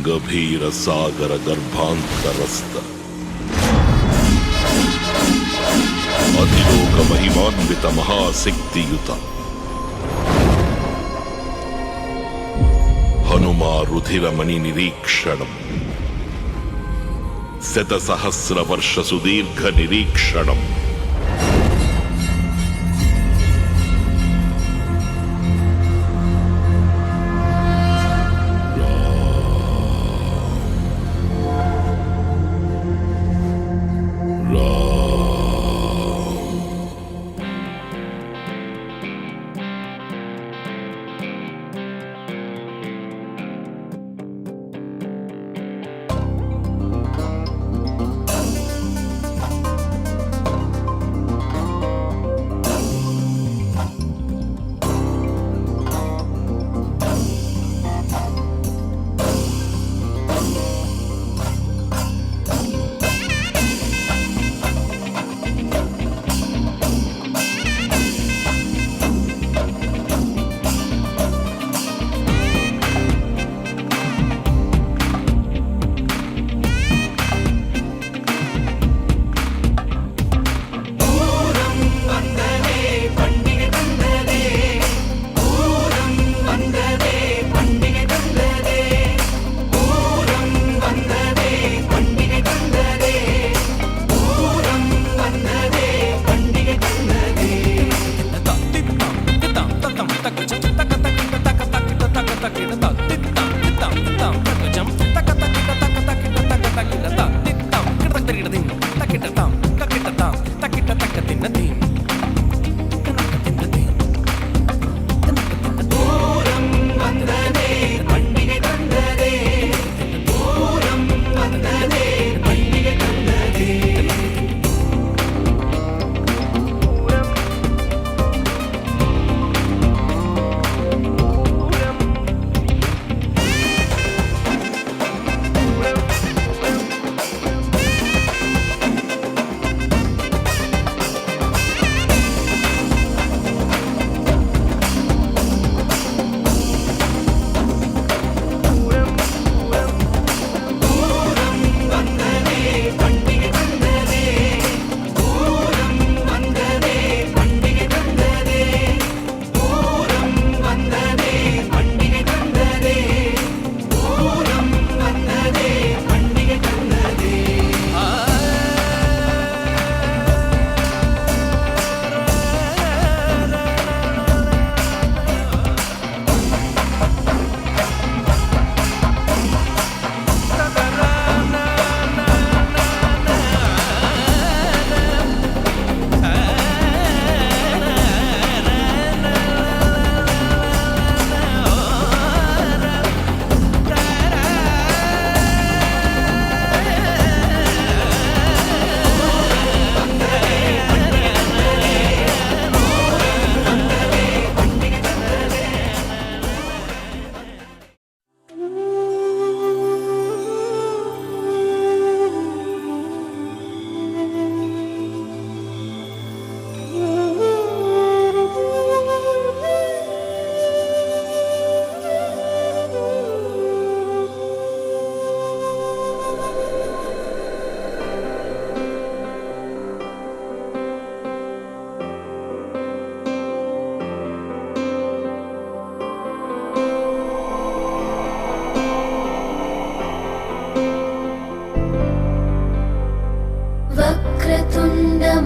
ಗಂಗಭೀರ ಸಾಗರ ಗರ್ಭಾಂತರಸ್ಥ ಅತಿಲೋಕ ಮಹಿಮಾನ್ವಿತ ಮಹಾಶಕ್ತಿಯುತ ಹನುಮ ರುಧಿರಮಣಿ ನಿರೀಕ್ಷಣಂ ಶತಸಹಸ್ರ ವರ್ಷ ಸುದೀರ್ಘ ನಿರೀಕ್ಷಣಂ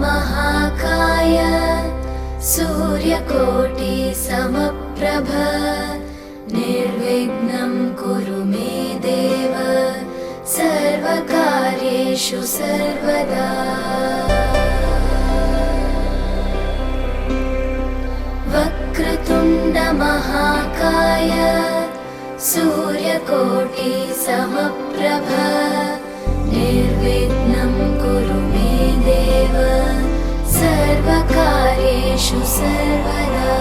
महाकाय सूर्यकोटि समप्रभ निर्विघ्नं कुरु मे देव सर्वकार्येषु सर्वदा। वक्रतुण्ड महाकाय सूर्यकोटि समप्रभ निर्विघ्नं कुरु मे देव सर्वकार्येषु सर्वदा।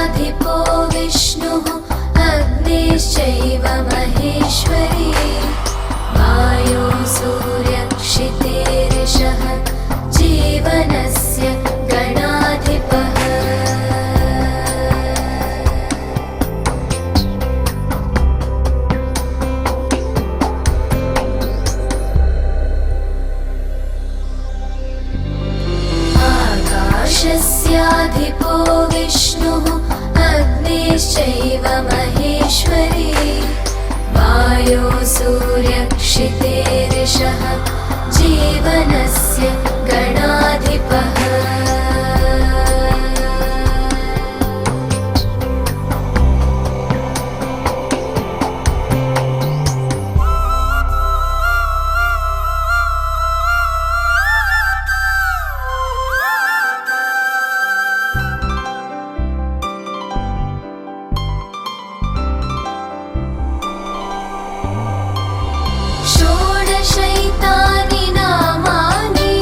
तस्याधिपो विष्णुः अग्निश्चैव महेश्वरी वायो सूर्यक्षितेरिषः जीवनस्य गणाधिपः आकाशस्याधिपो विष्णुः अग्निश्चैव महेश्वरी वायो सूर्यक्षितेरिषः जीवनस्य गणाधिपः षोडशैतानि नामानि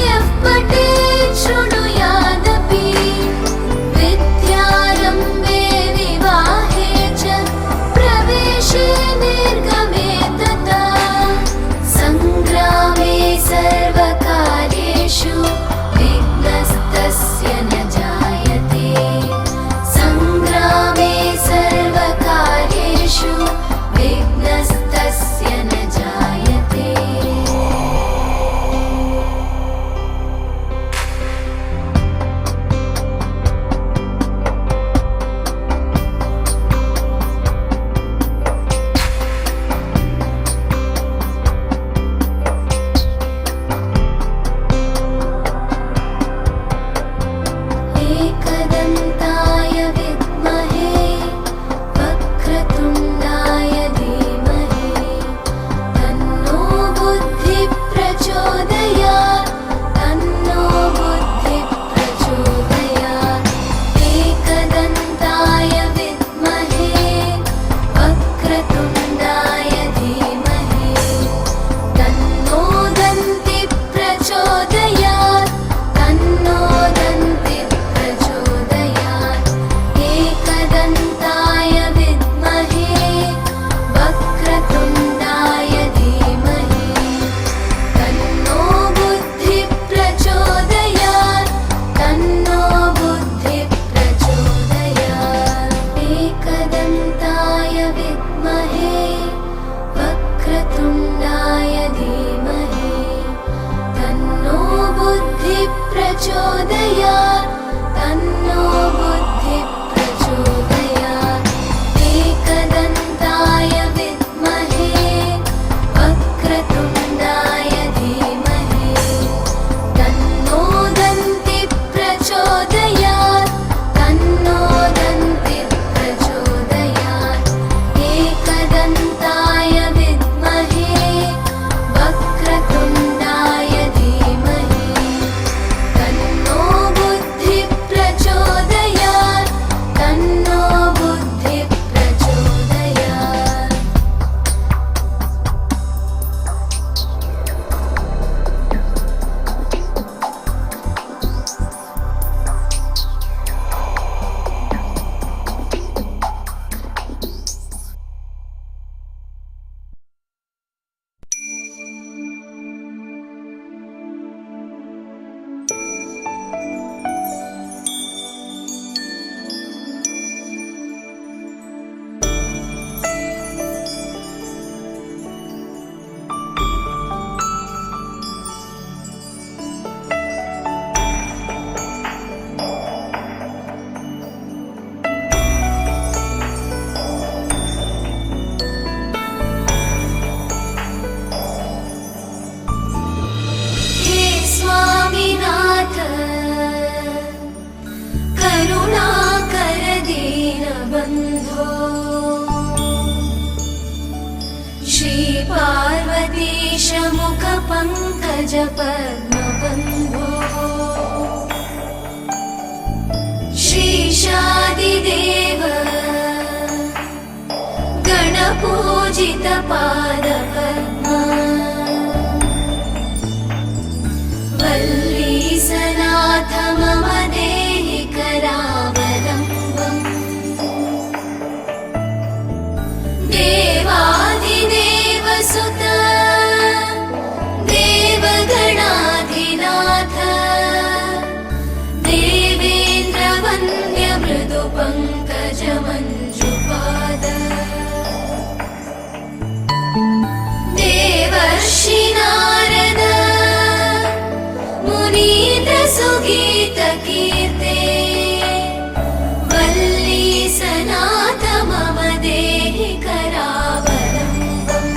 यः पठेत् शृणुयादपि विद्यारम्भे विवाहे च प्रवेशे निर्गमे तथा सङ्ग्रामे सर्वकार्येषु विघ्नस्तस्य न जायते सङ्ग्रामे सर्वकार्येषु विघ्नस्तस्य न जायते एकदन्ताय विद्महे वक्रतुण्डाय धीमहि तन्नो बुद्धिः प्रचोदयात् तन्नो बुद्धिः प्रचोदयात् एकदन्ताय विद्महे वक्रतुण्डाय धीमहि तन्नो दन्तिः प्रचोदयात् तन्नो दन्तिः प्रचोदयात् एकदन्ताय विद्महे वक्रतुण्डाय धीमहि तन्नो बुद्धिः प्रचोदयात् तन्नो बुद्धिः प्रचोदयात् एकदन्ताय विद्महे वक्रतुण्डाय धीमहि तन्नो बुद्धिः प्रचोदयात् तन्नो बुद्धिः प्रचोदयात् एकदन्ताय विद्महे वक्रतुण्डाय धीमहि तन्नो दन्तिः प्रचोदयात् तन्नो दन्तिः प्रचोदयात् एकदन्ताय विद्महे वक्रतुण्डाय धीमहि तन्नो बुद्धिः प्रचोदयात् तन्नो बुद्धिः प्रचोदयात् हे स्वामिनाथ करुणाकर दीनबन्धो श्रीपार्वतीश मुखपङ्कज पद्मबन्धो श्रीशादिदेव गणपूजित पादपद्मा वल्लीसनाथ मम देहि करावलम्बम् पङ्कज मञ्जुपाद देवर्षि नारद मुनीन्द्र सुगीत कीर्ते वल्ली सनाथ मम देहि करावलम्बम्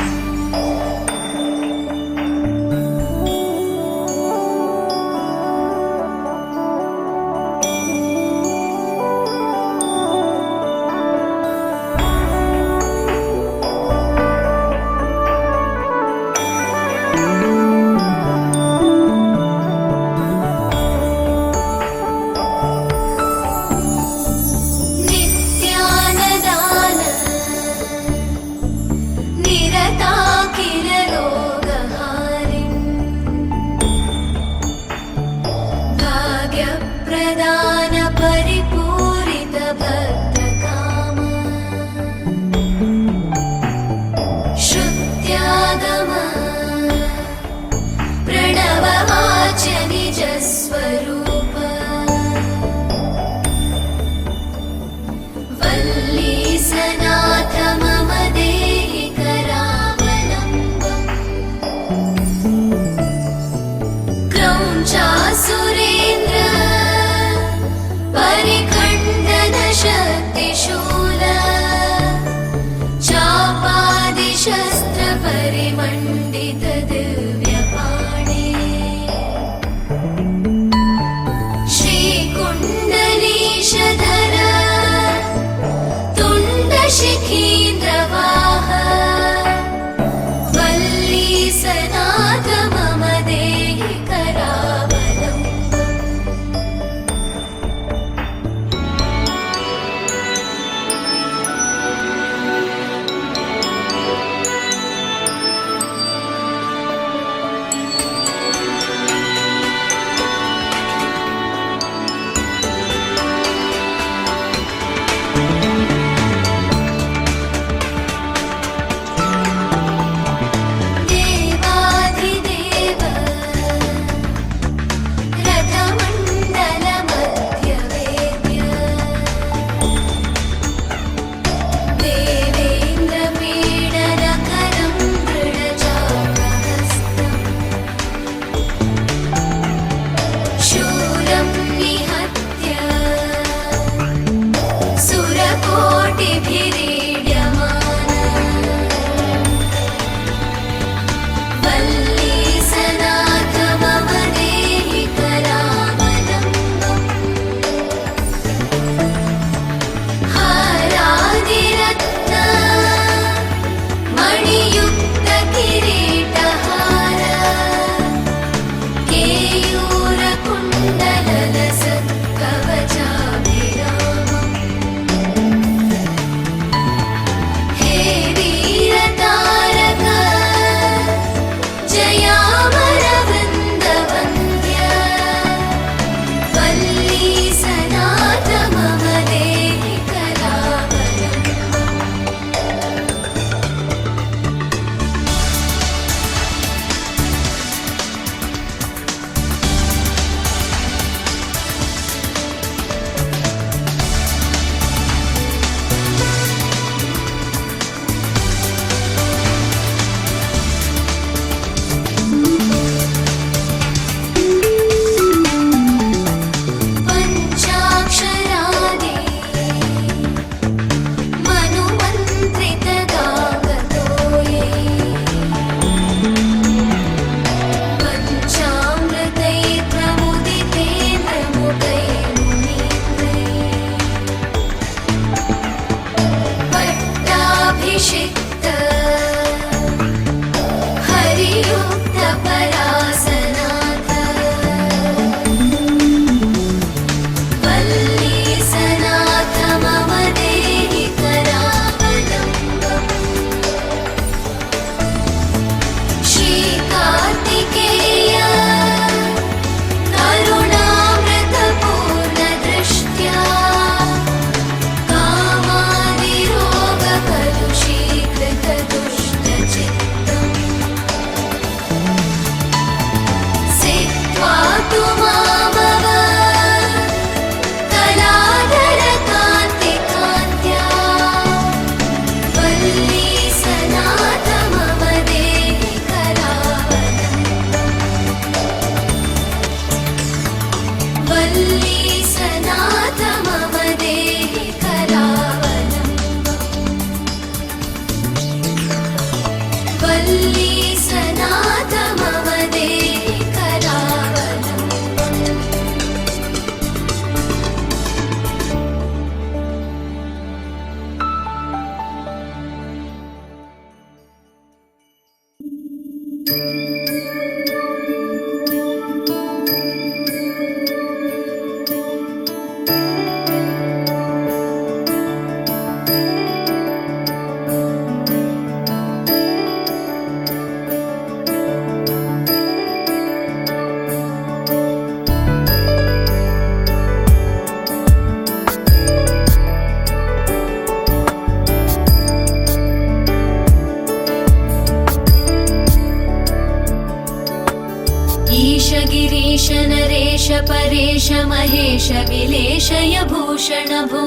विषयभूषण भो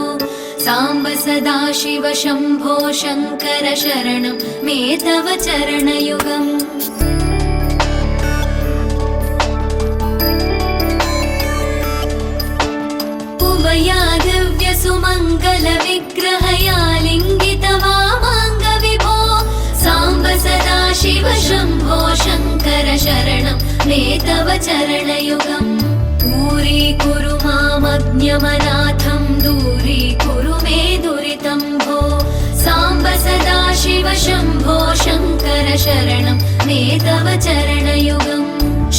साम्ब सदाशिव शम्भो शङ्कर शरणं मे तव चरणयुगम् उमया दिव्यसुमङ्गलविग्रहया लिङ्गितवामाङ्ग विभो साम्ब सदाशिव शम्भो शङ्कर शरणं मे तव चरणयुगम् दूरीकुरु मामज्ञमनाथं दूरीकुरु मे दुरितं भो साम्ब सदाशिव शम्भो शङ्कर शरणं मे तव चरणयुगम्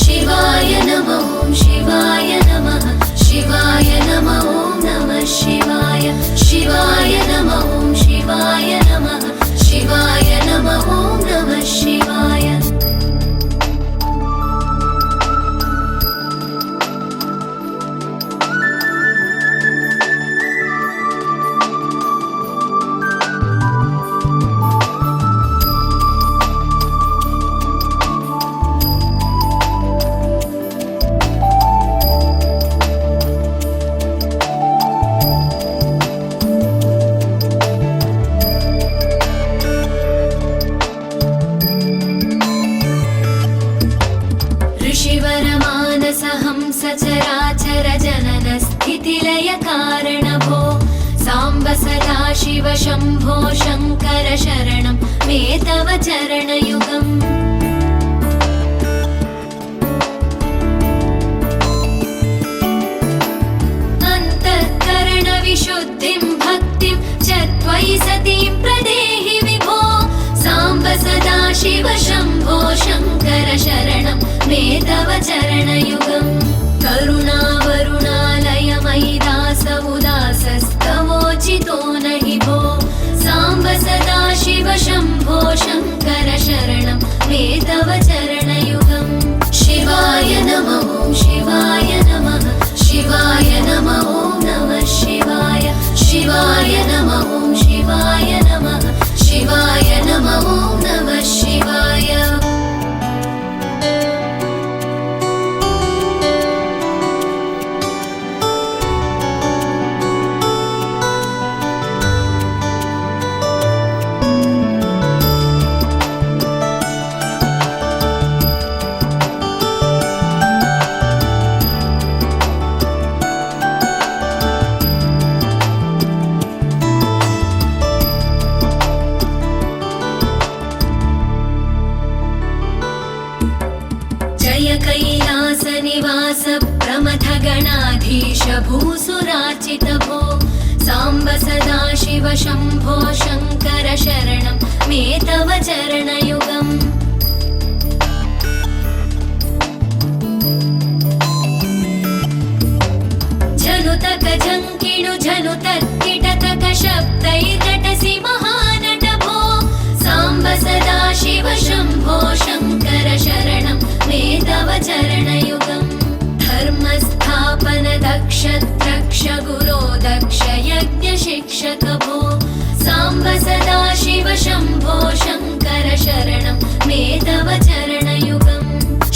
शिवाय नमः शिवाय नमः शिवाय नमः नमः शिवाय शिवाय नमः शिवाय नमः शिवाय नमः नमः शिवाय सचराचर जनन स्थितिलय कारण भो साम्ब सदाशिव शम्भो शङ्कर शरणं मे तव चरणयुगम् अन्तःकरणविशुद्धिं भक्तिं च त्वयि सतीं प्रदेहि विभो साम्ब सदाशिव शम्भो शङ्कर शरणं मे तव चरणयुगम् करुणावरुणालय मयि दास उदासस्तवोचितो नहि भो साम्ब सदाशिव शम्भो शङ्कर शरणं मे तव चरणयुगम् शिवाय नमः शिवाय नमः शिवाय नमः नमः शिवाय शिवाय नमः शिवाय नमः शिवाय नमः नमः शिवाय कैलासनिवास प्रमथ गणाधीश भूसुरार्चित भो साम्ब सदाशिव शम्भो शङ्कर शरणं मे तव चरणयुगम् झनुतक झङ्किणु झनुतक्किटतक शब्दैर्नटसि महानट भो साम्ब सदाशिव शम्भो शङ्कर शरणं मे तव चरणयुगम् धर्मस्थापन दक्ष द्रक्ष गुरो दक्ष यज्ञ शिक्षक भो साम्ब सदाशिव शम्भो शङ्कर शरणं मे तव चरणयुगम्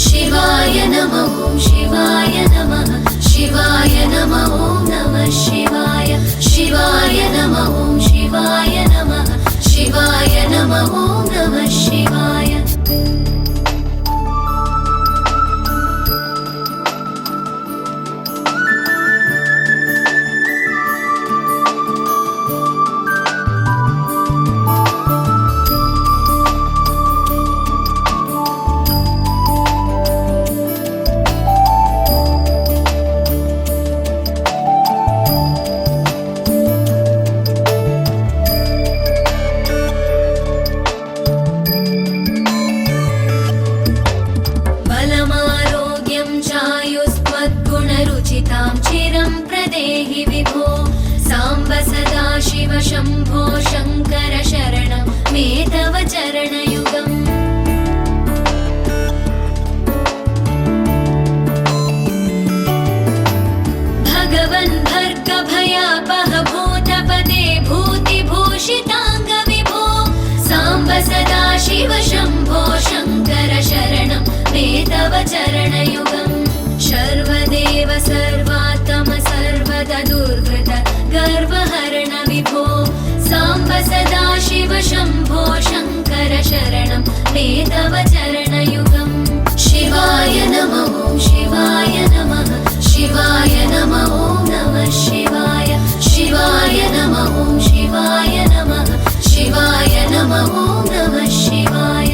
शिवाय नमः शिवाय नमः शिवाय नमः नमः शिवाय शिवाय नमः शिवाय नमः शिवाय नमः नमः शिवाय चिरं प्रदेहि विभो साम्ब सदाशिव शम्भो शङ्कर शरणं मे तव चरणयुगम् भगवन् भर्गभयापह भूतपदे भूतिभूषिताङ्ग विभो साम्ब सदाशिव शम्भो शङ्कर शरणं मे तव चरणयुगम् सर्वदेव सर्वात्म सर्वदा दुर् सदाशिव शम्भो शङ्कर शरणं मे तव चरणयुगम् शिवाय नमः शिवाय नमः शिवाय नमः नमः शिवाय शिवाय नमः शिवाय नमः शिवाय नमः नमः शिवाय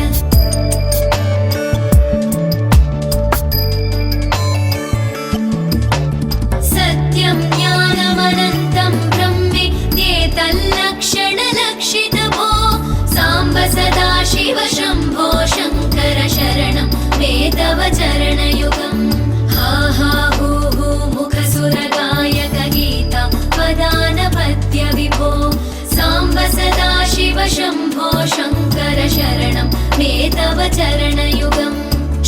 सत्यं ज्ञानमनन्तं ब्रह्मेत्येतल्लक्षणलक्षितभो साम्ब सदाशिव शम्भो शङ्कर शरणं मे तव चरणयुगम् हा हा हू हू मुखसुरगायक गीता वदानपत्य विभो साम्ब सदाशिव शम्भो शङ्कर शरणं मे तव चरणयुगम्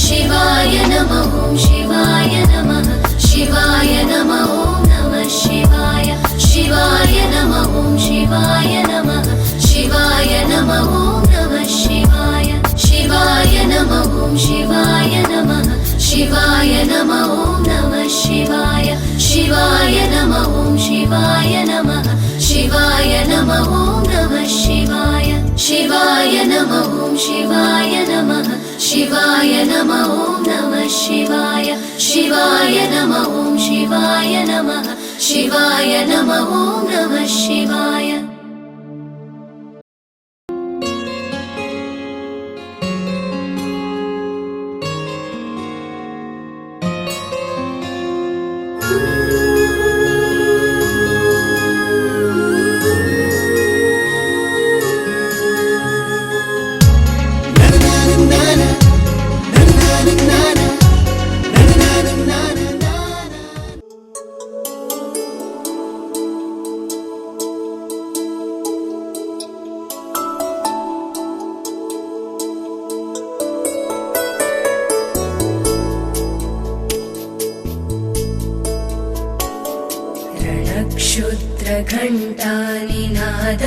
शिवाय नमः शिवाय नमः शिवाय नमः नमः शिवाय शिवाय नमः शिवाय नमः शिवाय नमः नमः शिवाय शिवाय नमः शिवाय नमः शिवाय नमः नमः शिवाय शिवाय नमः शिवाय नमः शिवाय नमः नमः शिवाय शिवाय नमः शिवाय नमः शिवाय नमः नमः शिवाय शिवाय नमः शिवाय नमः शिवाय नमः नमः शिवाय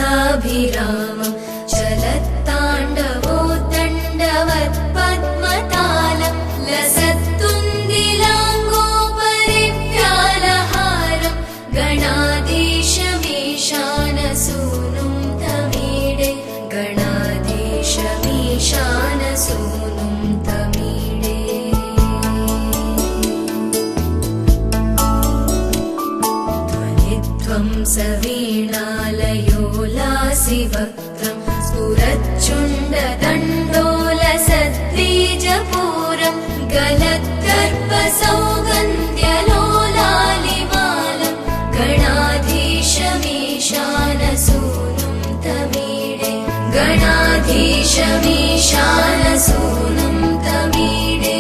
क्षुद्रघण्टानिनादाभिरामं चलत्ताण्डवोत्तण्डवत्पद्मतालं लसत्तुन्दिलाङ्गोपरिव्यालहारं गणाधीशमीशानसूनुं तमीडे गणाधीशमीशानसूनुं तमीडे सवीणालयोलासिवक्त्रं स्फुरच्चुण्डदण्डोलसद्बीजपूरं गलत्कर्पसौगन्ध्यलोलालिमालं गणाधीशमीशानसूनुं तमीडे गणाधीशमीशानसूनुं तमीडे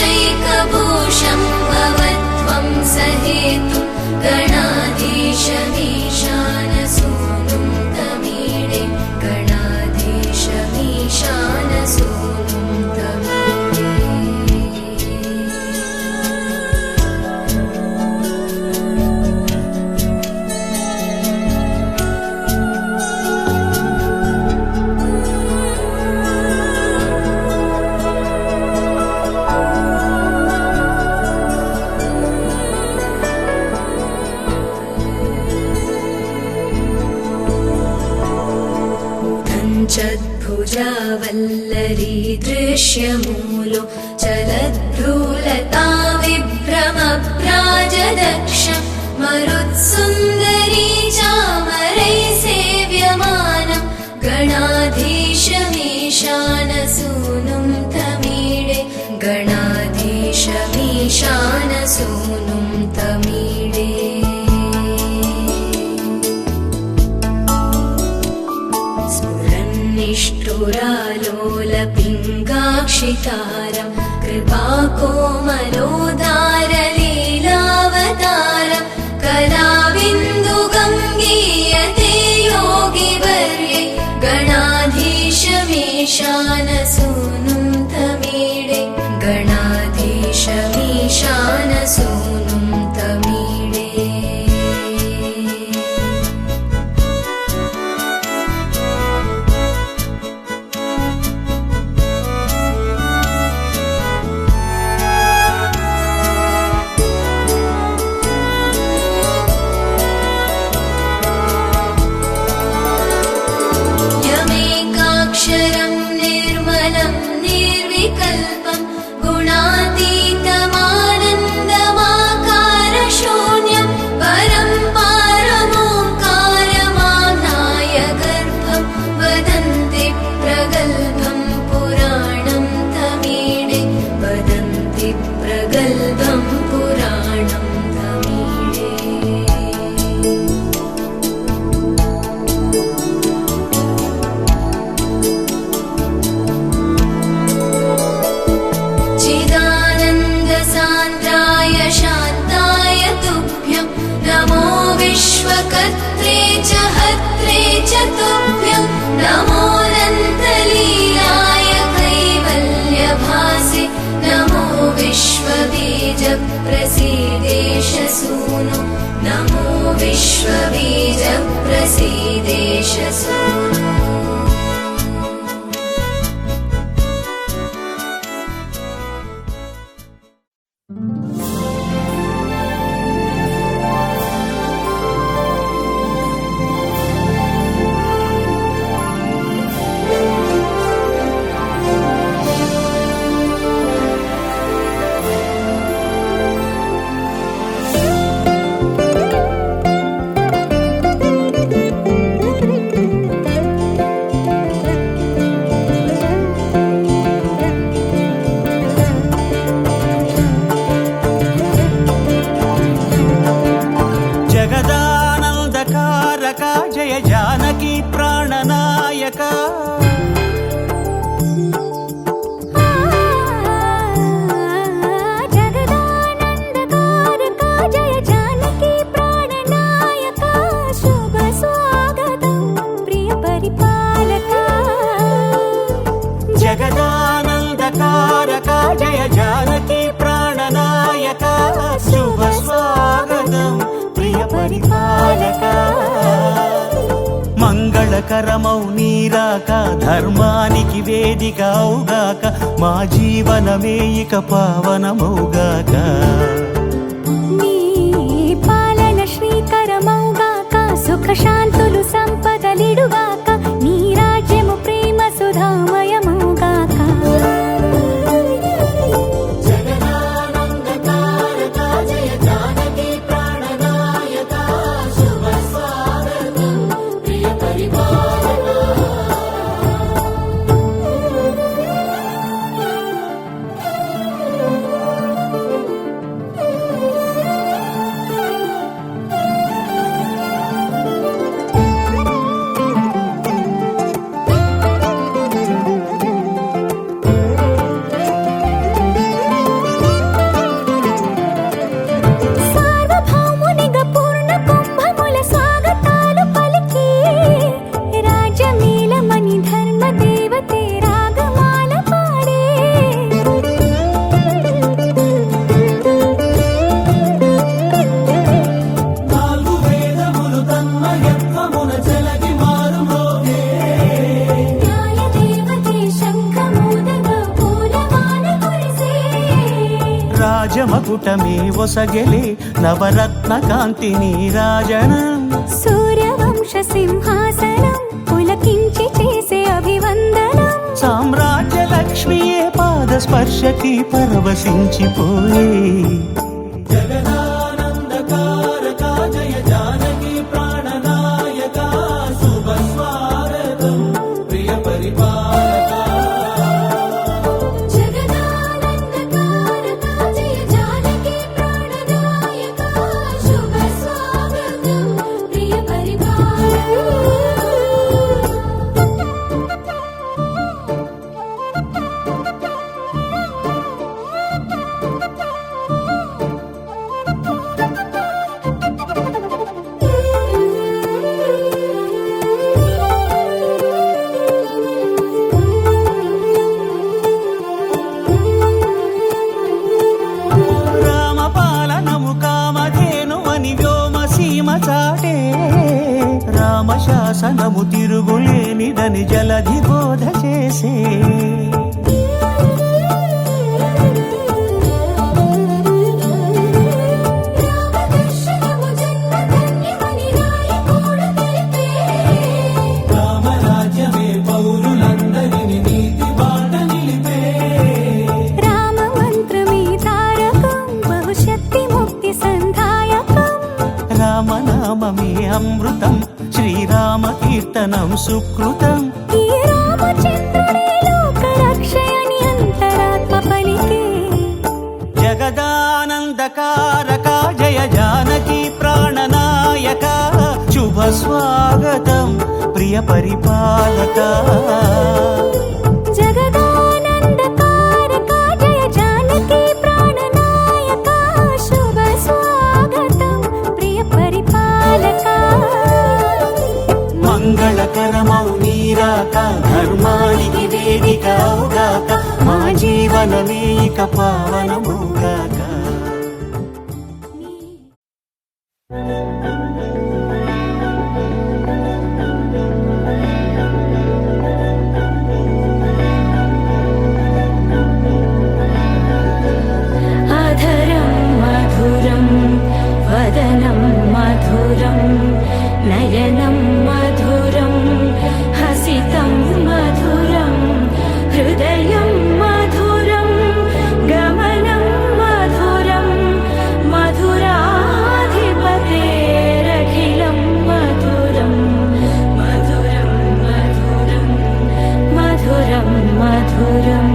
विभूषैकभूषं भवत्वं सहेतु गणाधीशमीशानसूनुं तमीडे गणाधीशमीशानसूनुं तमीडे चद्भुजावल्लरी दृश्यमूलो चलद्भ्रूलता विभ्रमभ्राज राजदक्षं मरुत्सुन्दरी चामरै सेव्यमानं गणाधीशमीशानसूनुं तमीडे गणाधीशमीशानसूनुं तमीडे स्फुरन्निष्ठुरालोलपिङ्गाक्षितारं कृपाकोमलोदारलीलावतारं कलाबिन्दुगङ्गीयते योगिवर्ये गणाधीशमीशानसूनुं तमीडे गणाधीशमीशानसूनुं तमीडे यमेकाक्षरं निर्मलं निर्विकल्पं गुणातीतमानन्दमाकारशून्यं परं पारमोङ्कारमानाय गर्भं वदन्ति प्रगल्भं पुराणं तमीडे वदन्ति प्रगल्भं पुराणं तमीडे चिदानन्दसान्द्राय शान्ताय तुभ्यं नमो विश्वकर्त्रे च हर्त्रे च तुभ्यं नमोऽनन्तलीलाय कैवल्यभासे नमो विश्वबीजप्रसीदेश सूनो नमो विश्वबीजप्रसीदेश सूनो జగదానందకారక జయ జానకి ప్రాణనాయక జగదానందకారక జయ జానకి ప్రాణనాయక శుభ స్వాగతం ప్రియ పరిపాలక జగదానందకారక జయ జానకి ప్రాణనాయక శుభ స్వాగతం ప్రియ పరిపాలక మంగళకరమౌ నీరాక ధర్మానికి వేదిక అవుగాక మా జీవనమే ఇక పావనమౌగాక నీ పాలన శ్రీకరమౌగాక సుఖ శాంతులు సంపదలిడుగాక నీ రాజ్యము ప్రేమ సుధామయమౌగాక సార్వభౌమునిగా పూర్ణ కుంభముల స్వాగతాలు పలికి రాజమేళమణి ధర్మ దేవతే రాగమాల పాడే నాలుగు వేదములు తన్మయత్వమున చెలగి మారుమోగే న్యాయ దేవతే శంఖమూదగా పూలమాల కురిసే రాజమకుటమే ఒసగెలే నవరత్న కాంతి నీరాజనం సూర్యవంశ సింహాసనం పులకించి చేసే అభివందనం సామ్రాజ్య లక్ష్మియే పాద స్పర్శకి పరవశించిపోయే జగదానంద రామశాసనము తిరుగులేనిదని జలధి బోధ చేసే రామదర్శనము జన్మధన్యమని నాయకుడు తెలిపే రామరాజ్యమే పౌరులందరిని నీతి బాట నిలిపే రామ మంత్రమే తారకం బహుశక్తి ముక్తి సంధాయకం రామనామమే అమృతం శ్రీరామ కీర్తనం సుకృతం ఈ రామచంద్రుడే లోక రక్షయని అంతరాత్మ పలికే జగదానందకారక జయ జానకి ప్రాణనాయక శుభ స్వాగతం ప్రియ పరిపాలక జగదానందకారక జయ జానకి ప్రాణనాయక శుభ స్వాగతం ప్రియ పరిపాలక మంగళకరమౌ నీరాక ధర్మానికి వేదిక అవుగాక మా జీవనమే ఇక పావనముగాక అధరం మధురం వదనం మధురం నయనం మధురం హసితం మధురం హృదయం మధురం గమనం మధురం మధురాధిపతేరఖిలం మధురం మధురం మధురం మధురం మధురం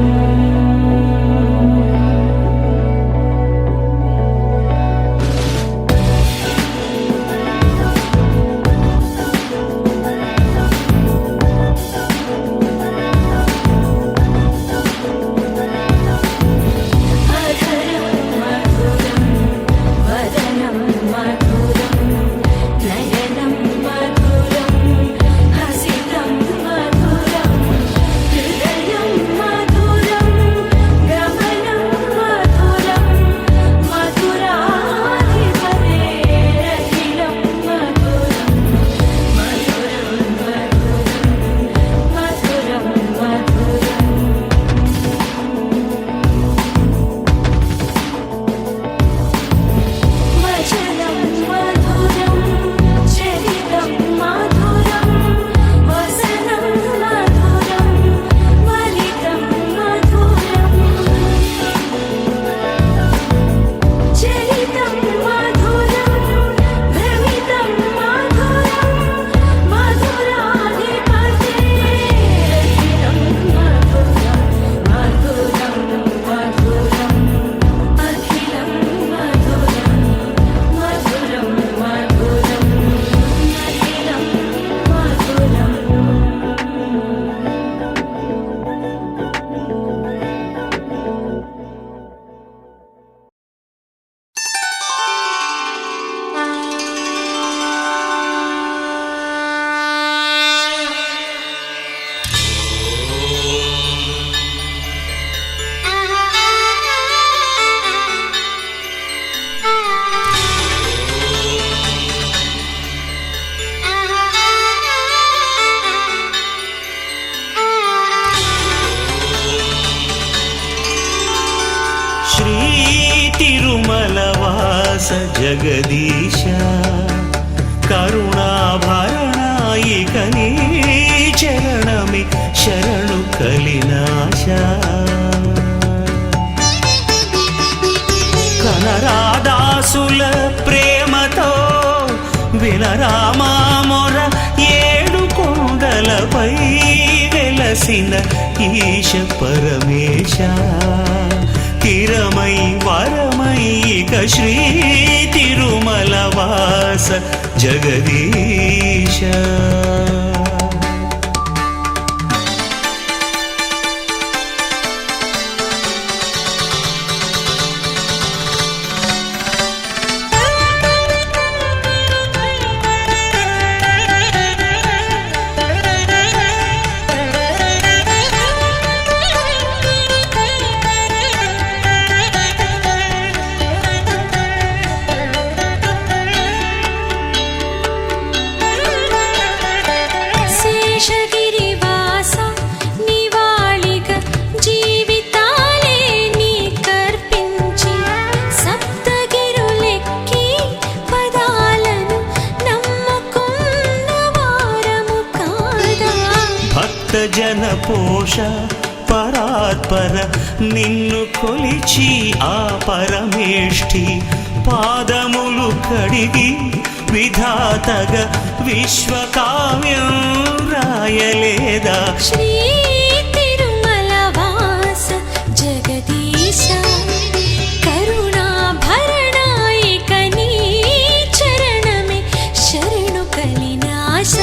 అధరం మధురం వదనం మధురం నయనం మధురం హసితం మధురం హృదయం మధురం గమనం మధురం మధురాధిపతేరఖిలం మధురం మధురం మధురం మధురం వచనం మధురం చరితం మధురం వసనం మధురం వలితం మధురం చరితం మధురం భ్రమితం మధురం మధురాధిపతేరఖిలం మధురం మధురం మధురం అఖిలం మధురం మధురం మధురం అఖిలం మధురం శ్రీ తిరుమలవాస జగదీశ కరుణాభరణాయిక నీ చరణమి శరణు కలినాశ కనరాదాసుల ప్రేమతో వినరామా మొర ఏడు కొండలపై వెలసిన ఈశ పరమేశ తిరమై వరమై ఇక శ్రీ తిరుమలవాస జగదీశ జన పోష పరాత్పర నిన్ను కొలిచి ఆ పరమేష్ఠి పాదములు కడిగి విధాతగా విశ్వకావ్యం రాయలేదా? శ్రీ తిరుమల వాస జగదీశ కరుణాభరణాయిక నీ చరణమే శరణు కలినాశ.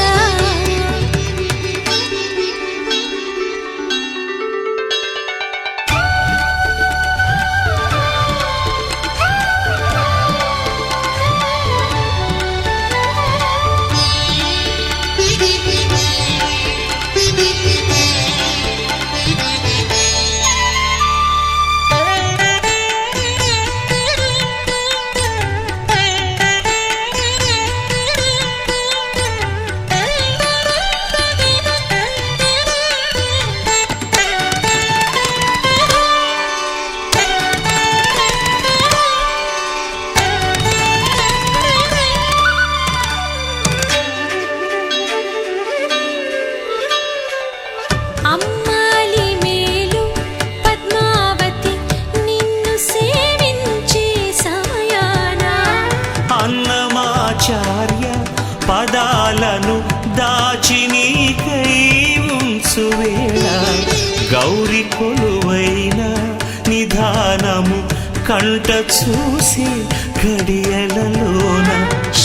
అమ్మాలి మేలు పద్మావతి నిన్ను సేవించే సమయాన అన్నమాచార్య పదాలను దాచి నీకై ఉంచువేళ గౌరి కొలువైన నిధానము కంట చూసి గడియలలోన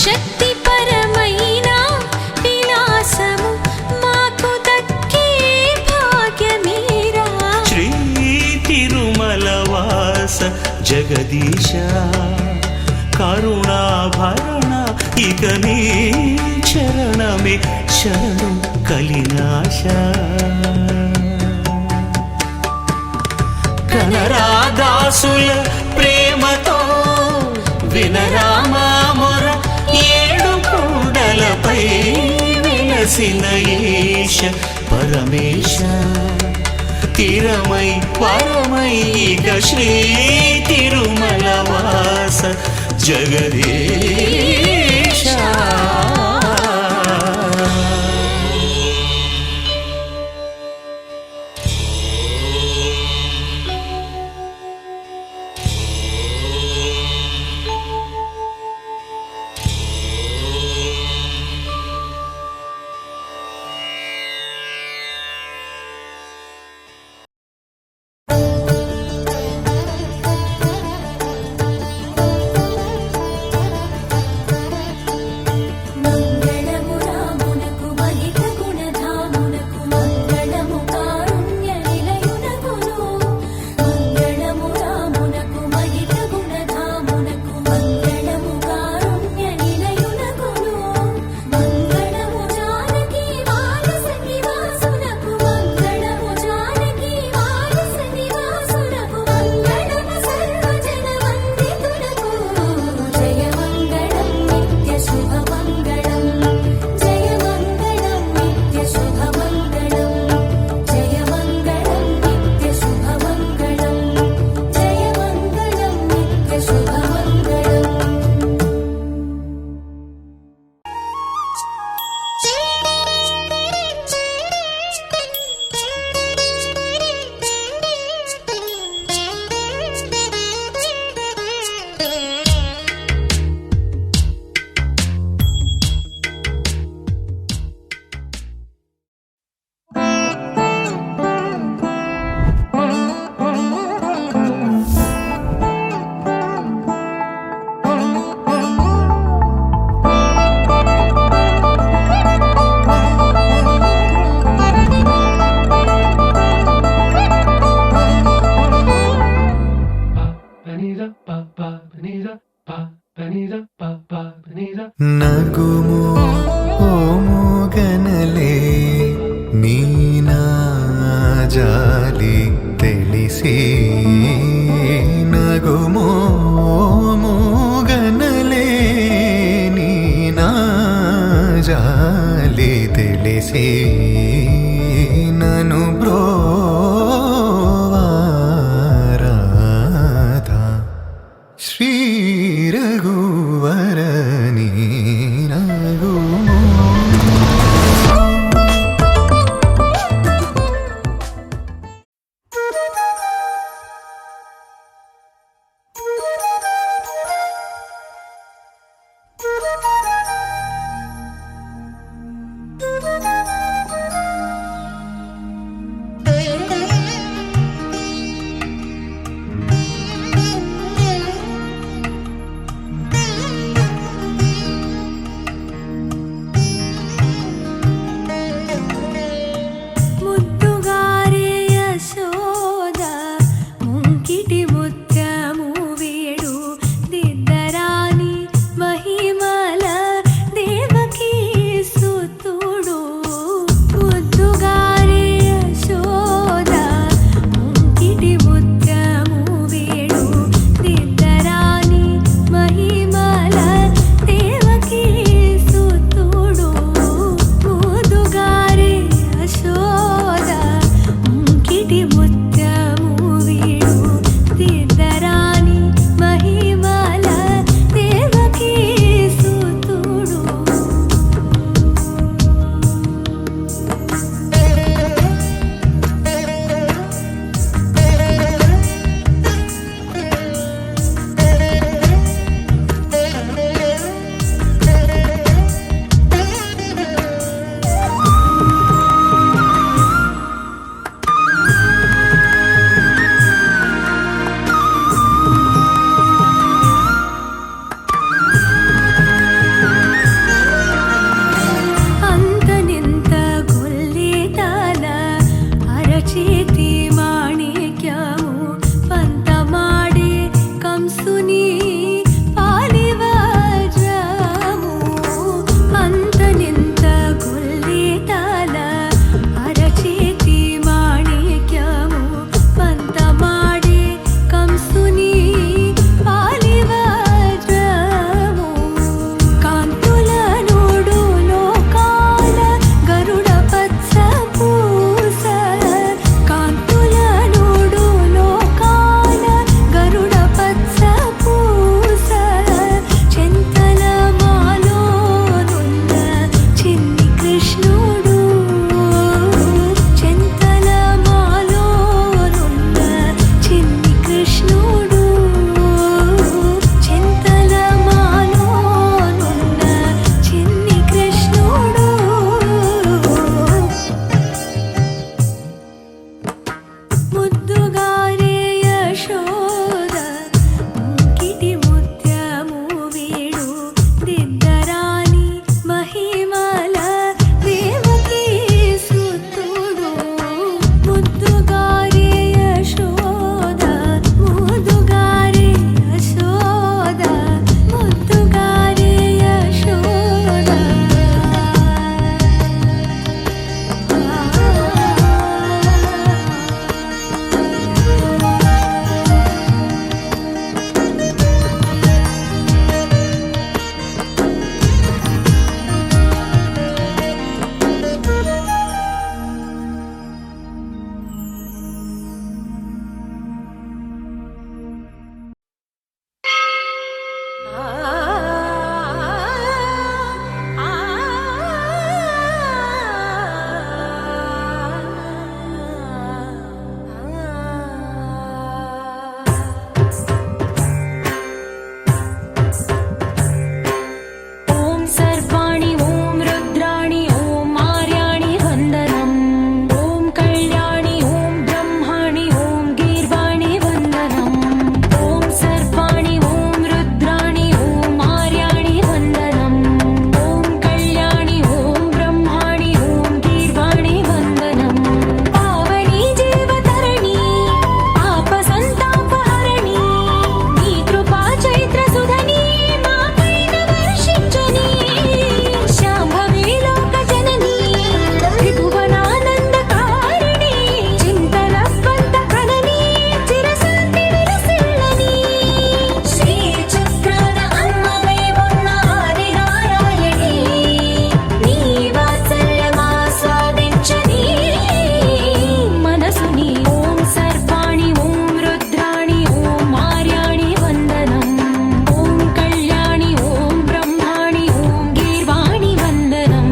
శక్తి పరమైన విలాసము మాకు దక్కే భాగ్యమీరా. శ్రీ తిరుమల వాస జగదీశ కరుణాభరణ ఇక నీ చరణమే శరణు కలినాశ. కనరాదాసుల ప్రేమతో వినరామా మొర ఏడు కొండలపై వెలసిన ఈశ పరమేశ తిరమై పరమై ఇక శ్రీ తిరుమల వాస జగదీశ. మంగళము రామునకు మహిత గుణధామునకు మంగళము కారుణ్య నిలయునకును. మంగళము రామునకు మహిత గుణధామునకు మంగళము కారుణ్య నిలయునకును. మంగళము జానకి వారస నివాసునకు మంగళము జానకి వారస నివాసునకు మంగళము సర్వజన వందితునకు. జయ మంగళం నిత్య శుభ మంగళం జయ మంగళం నిత్య శుభ మంగళం జయ మంగళం నిత్య శుభ మంగళం జయ మంగళం నిత్య శుభ మంగళం. నగుము ఓముగనలే నీనా జాలి తెలిసి నగుము ఓముగనలే నీనా జాలి తెలిసి నను బ్రోవారాధా శ్రీ రఘువరని నగుము ॐ सर्वाणि ॐ रुद्राणि ॐ आर्याणि वन्दनम् ॐ कल्याणि ॐ ब्रह्माणि ॐ गीर्वाणि वन्दनम् ॐ सर्वाणि ॐ रुद्राणि ॐ आर्याणि वन्दनम् ॐ कल्याणि ॐ ब्रह्माणि ॐ गीर्वाणि वन्दनम् पावनी जीवतरणि पापसन्तापहरणि नी कृपा चैत्रसुधनी माकैन वर्षिञ्चनि शाम्भवी लोकजननी त्रिभुवनानन्दकारिणि चिन्तनस्पन्दकननी चिरशान्ति विलसिल्लनि श्रीचक्रान अम्मवै उन्न आदिनारायणी నీ వాత్సల్యమాస్వాదించని మనసుని ఓం సర్వాణి ఓం రుద్రాణి ఓం ఆర్యాణి వందనం ఓం కళ్యాణి ఓం బ్రహ్మాణి ఓం గీర్వాణి వందనం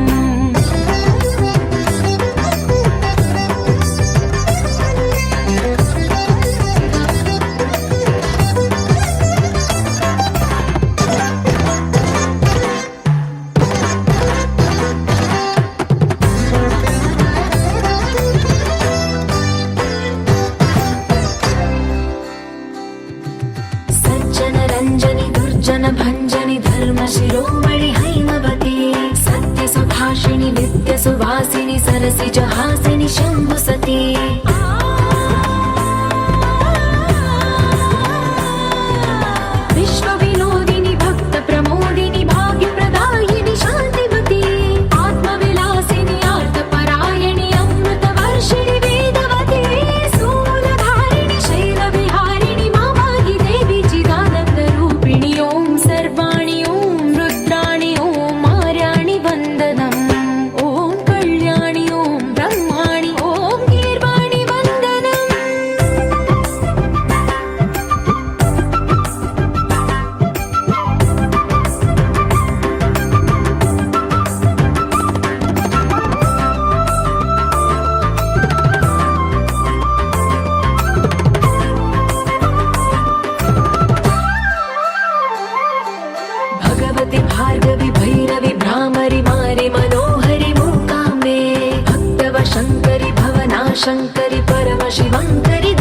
सज्जन रञ्जनि दुर्जन भञ्जनि धर्म शिरोमणि हैमवती सत्य सुभाषिणि नित्य सुवासिनि सरसि जहासिनि शम्भुसती विश्वविनोदिनि भक्त प्रमोदिनि भाग्यप्रदायिनि शान्तिवती आत्मविलासिनि आर्तपरायणि अमृतवर्षिणि वेदवती स्थूलधारिणि शैलविहारिणि मामाहि देवी चिदानन्दरूपिणि ॐ सर्वाणि ॐ रुद्राणि ॐ आर्याणि वन्दनम् ॐ कल्याणि ॐ ब्रह्माणि ॐ गीर्वाणि वन्दनम् भगवति भार्गवि भैरवि भ्रामरि मारि मनोहरि मूकाम्बे भक्तव शङ्करि भवनाशङ्करि परमशिवङ्करि